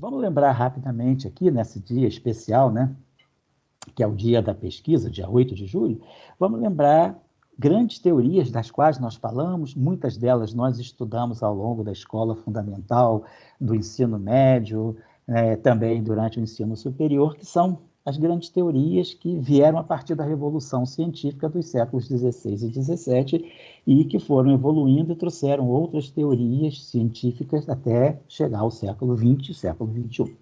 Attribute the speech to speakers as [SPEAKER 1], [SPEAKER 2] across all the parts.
[SPEAKER 1] Vamos lembrar rapidamente aqui, nesse dia especial, né, que é o dia da pesquisa, dia 8 de julho, vamos lembrar grandes teorias das quais nós falamos, muitas delas nós estudamos ao longo da escola fundamental, do ensino médio, também durante o ensino superior, que são as grandes teorias que vieram a partir da Revolução Científica dos séculos XVI e XVII e que foram evoluindo e trouxeram outras teorias científicas até chegar ao século XX e século XXI.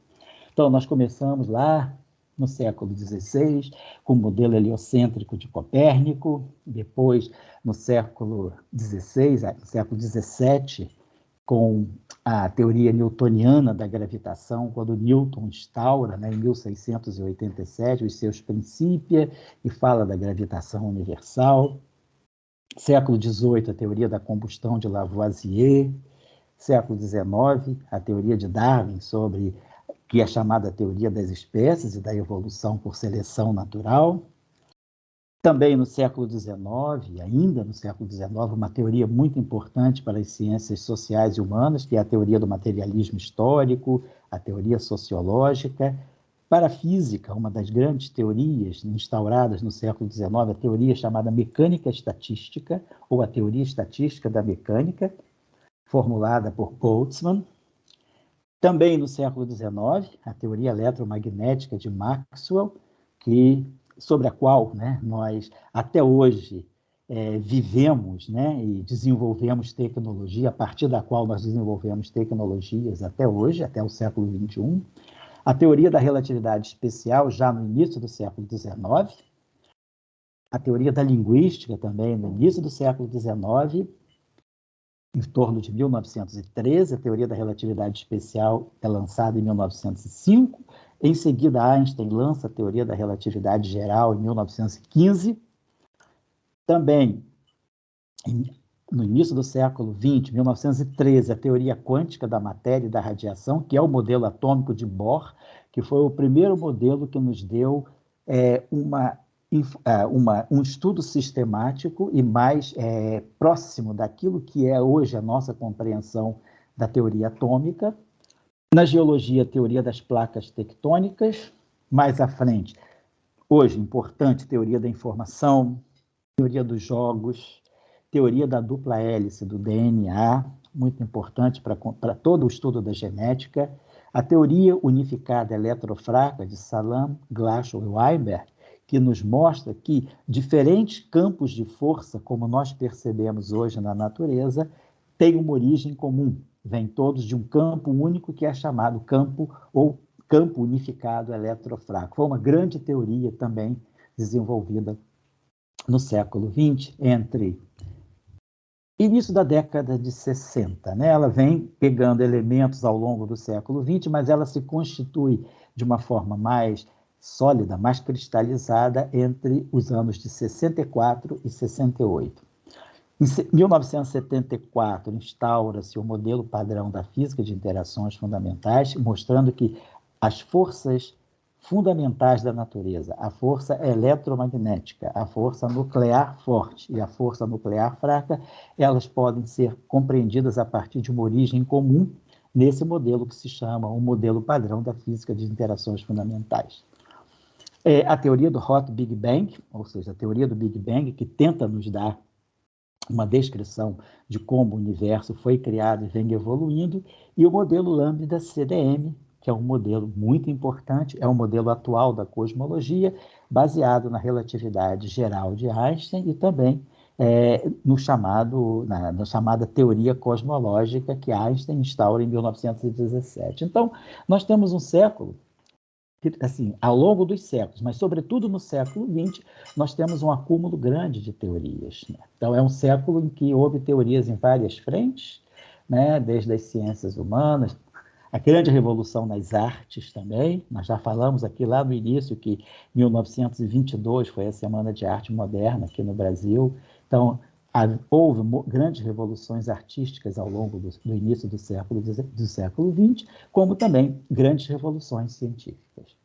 [SPEAKER 1] Então, nós começamos lá no século XVI, com o modelo heliocêntrico de Copérnico, depois, no século XVI, no século XVII, com a teoria newtoniana da gravitação, quando Newton instaura, em 1687, os seus Principia e fala da gravitação universal. Século XVIII, a teoria da combustão de Lavoisier. Século XIX, a teoria de Darwin sobre que é chamada teoria das espécies e da evolução por seleção natural. Também no século XIX, ainda no século XIX, uma teoria muito importante para as ciências sociais e humanas, que é a teoria do materialismo histórico, a teoria sociológica. Para a física, uma das grandes teorias instauradas no século XIX, a teoria chamada mecânica estatística, ou a teoria estatística da mecânica, formulada por Boltzmann. Também no século XIX, a teoria eletromagnética de Maxwell, sobre a qual nós, até hoje, vivemos e desenvolvemos tecnologia, a partir da qual nós desenvolvemos tecnologias até hoje, até o século XXI. A teoria da relatividade especial, já no início do século XIX. A teoria da linguística, também no início do século XIX, em torno de 1913, a teoria da relatividade especial é lançada em 1905. Em seguida, Einstein lança a teoria da relatividade geral em 1915. Também, no início do século XX, 1913, a teoria quântica da matéria e da radiação, que é o modelo atômico de Bohr, que foi o primeiro modelo que nos deu um estudo sistemático e mais próximo daquilo que é hoje a nossa compreensão da teoria atômica. Na geologia, a teoria das placas tectônicas. Mais à frente, hoje, importante, teoria da informação, teoria dos jogos, teoria da dupla hélice do DNA, muito importante para todo o estudo da genética. A teoria unificada eletrofraca de Salam, Glashow e Weinberg, que nos mostra que diferentes campos de força, como nós percebemos hoje na natureza, têm uma origem comum. Vêm todos de um campo único que é chamado campo unificado eletrofraco. Foi uma grande teoria também desenvolvida no século XX, entre início da década de 60. Ela vem pegando elementos ao longo do século XX, mas ela se constitui de uma forma mais sólida, mais cristalizada entre os anos de 64 e 68. Em 1974, instaura-se o modelo padrão da física de interações fundamentais, mostrando que as forças fundamentais da natureza, a força eletromagnética, a força nuclear forte e a força nuclear fraca, elas podem ser compreendidas a partir de uma origem comum nesse modelo que se chama o modelo padrão da física de interações fundamentais. A teoria do Hot Big Bang, ou seja, a teoria do Big Bang, que tenta nos dar uma descrição de como o universo foi criado e vem evoluindo, e o modelo Lambda-CDM, que é um modelo muito importante, é um modelo atual da cosmologia, baseado na relatividade geral de Einstein e também na chamada teoria cosmológica que Einstein instaura em 1917. Então, nós temos um século que, assim, ao longo dos séculos, mas sobretudo no século XX, nós temos um acúmulo grande de teorias. Então, é um século em que houve teorias em várias frentes, desde as ciências humanas, a grande revolução nas artes também. Nós já falamos aqui lá no início que 1922 foi a Semana de Arte Moderna aqui no Brasil. Então, houve grandes revoluções artísticas ao longo do início do século XX, como também grandes revoluções científicas.